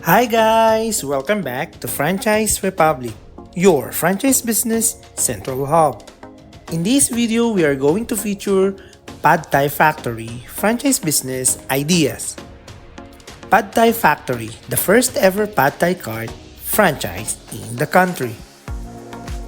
Hi guys! Welcome back to Franchise Republic, your franchise business central hub. In this video, we are going to feature Pad Thai Factory franchise business ideas. Pad Thai Factory, the first ever Pad Thai cart franchise in the country.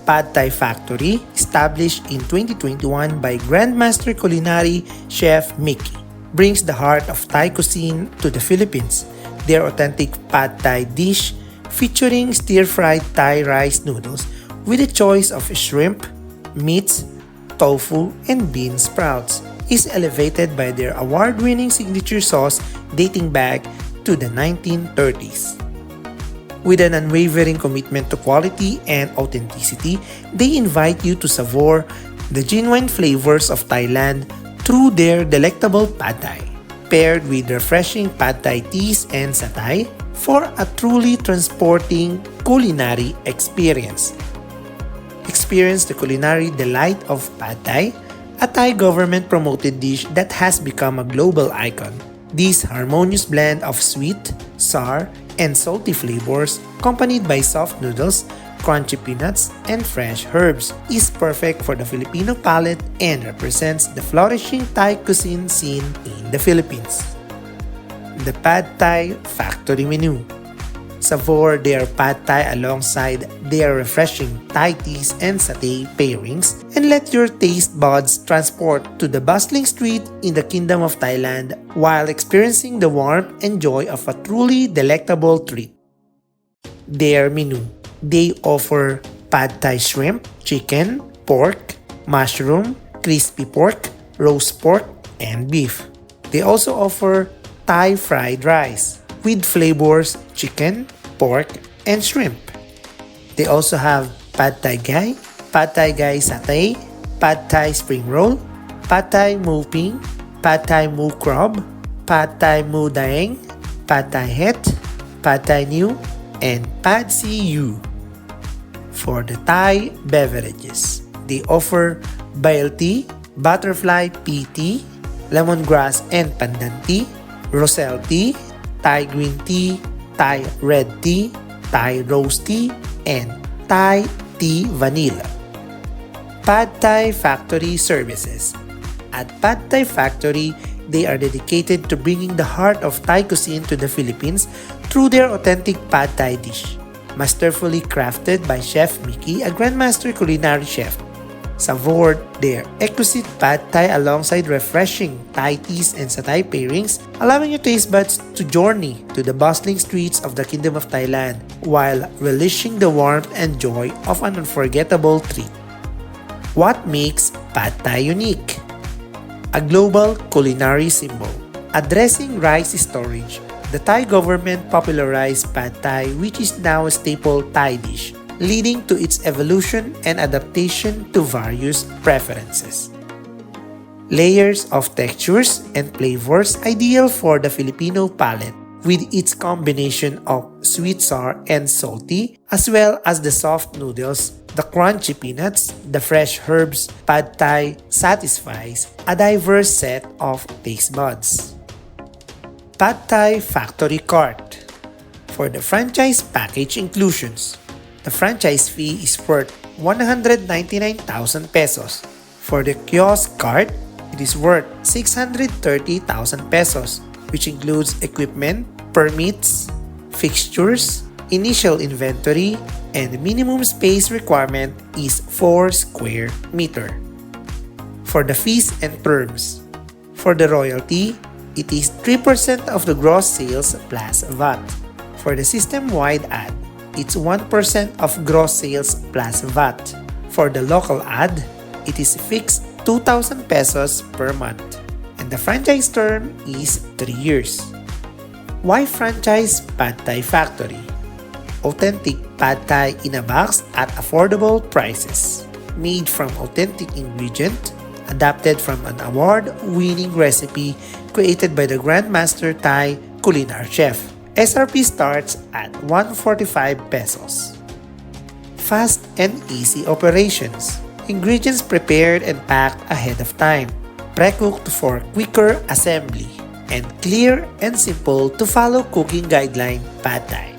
Pad Thai Factory, established in 2021 by Grandmaster Culinary Chef Miki, brings the heart of Thai cuisine to the Philippines. Their authentic Pad Thai dish featuring stir-fried Thai rice noodles with a choice of shrimp, meats, tofu, and bean sprouts is elevated by their award-winning signature sauce dating back to the 1930s. With an unwavering commitment to quality and authenticity, they invite you to savor the genuine flavors of Thailand through their delectable Pad Thai, paired with refreshing Pad Thai teas and satay for a truly transporting culinary experience. Experience the culinary delight of Pad Thai, a Thai government-promoted dish that has become a global icon. This harmonious blend of sweet, sour, and salty flavors, accompanied by soft noodles, crunchy peanuts, and fresh herbs, is perfect for the Filipino palate and represents the flourishing Thai cuisine scene in the Philippines. The Pad Thai Factory Menu. Savor their Pad Thai alongside their refreshing Thai teas and satay pairings, and let your taste buds transport to the bustling street in the Kingdom of Thailand while experiencing the warmth and joy of a truly delectable treat. Their menu. They offer Pad Thai shrimp, chicken, pork, mushroom, crispy pork, roast pork, and beef. They also offer Thai fried rice with flavors chicken, pork, and shrimp. They also have Pad Thai satay, Pad Thai spring roll, Pad Thai mu ping, Pad Thai mu crab, Pad Thai mu daeng, Pad Thai het, Pad Thai new, and Pad See You. For the Thai beverages, they offer Bail tea, butterfly pea tea, lemongrass and pandan tea, roselle tea, Thai green tea, Thai red tea, Thai rose tea, and Thai tea vanilla. Pad Thai Factory Services. At Pad Thai Factory, they are dedicated to bringing the heart of Thai cuisine to the Philippines through their authentic Pad Thai dish. Masterfully crafted by Chef Miki, a Grandmaster Culinary Chef. Savored their exquisite Pad Thai alongside refreshing Thai teas and satay pairings, allowing your taste buds to journey to the bustling streets of the Kingdom of Thailand while relishing the warmth and joy of an unforgettable treat. What makes Pad Thai unique? A global culinary symbol. Addressing rice storage, the Thai government popularized Pad Thai, which is now a staple Thai dish, leading to its evolution and adaptation to various preferences. Layers of textures and flavors ideal for the Filipino palate, with its combination of sweet, sour, and salty, as well as the soft noodles, the crunchy peanuts, the fresh herbs. Pad Thai satisfies a diverse set of taste buds. Pad Thai Factory Cart. For the franchise package inclusions, the franchise fee is worth 199,000 pesos. For the kiosk cart, it is worth 630,000 pesos, which includes equipment, permits, fixtures, initial inventory, and the minimum space requirement is 4 square meter. For the fees and terms, for the royalty, it is 3% of the gross sales plus VAT. For the system-wide ad, it's 1% of gross sales plus VAT. For the local ad, it is fixed 2,000 pesos per month. And the franchise term is 3 years. Why franchise Pad Thai Factory? Authentic Pad Thai in a box at affordable prices. Made from authentic ingredient, adapted from an award-winning recipe created by the Grandmaster Thai Culinary Chef. SRP starts at 145 pesos. Fast and easy operations. Ingredients prepared and packed ahead of time. Pre-cooked for quicker assembly. and clear and simple to follow cooking guideline Pad Thai.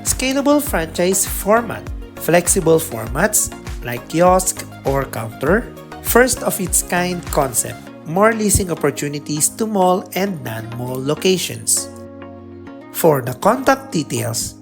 Scalable franchise format, flexible formats like kiosk or counter, first of its kind concept, more leasing opportunities to mall and non-mall locations. For the contact details,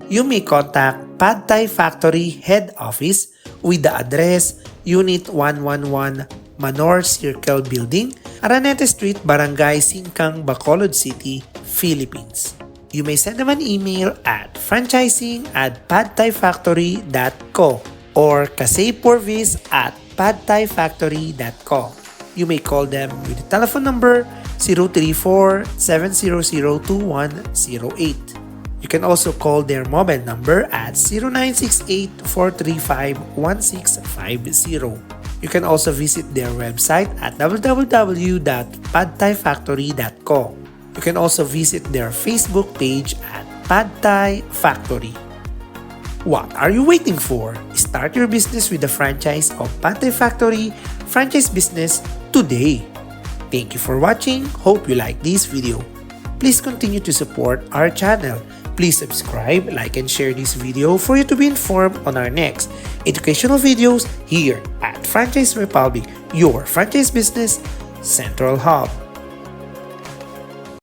you may contact Pad Thai Factory Head Office with the address Unit 111 Manor Circle Building, Aranete Street, Barangay Singkang, Bacolod City, Philippines. You may send them an email at franchising@padthaifactory.co or kasayporvis@padthaifactory.co. You may call them with the telephone number 034-700-2108. You can also call their mobile number at 0968-435-1650. You can also visit their website at www.padthaifactory.co. You can also visit their Facebook page at Pad Thai Factory. What are you waiting for? Start your business with the franchise of Pad Thai Factory franchise business today. Thank you for watching. Hope you like this video. Please continue to support our channel. Please subscribe, like, and share this video for you to be informed on our next educational videos here at Franchise Republic, your franchise business central hub.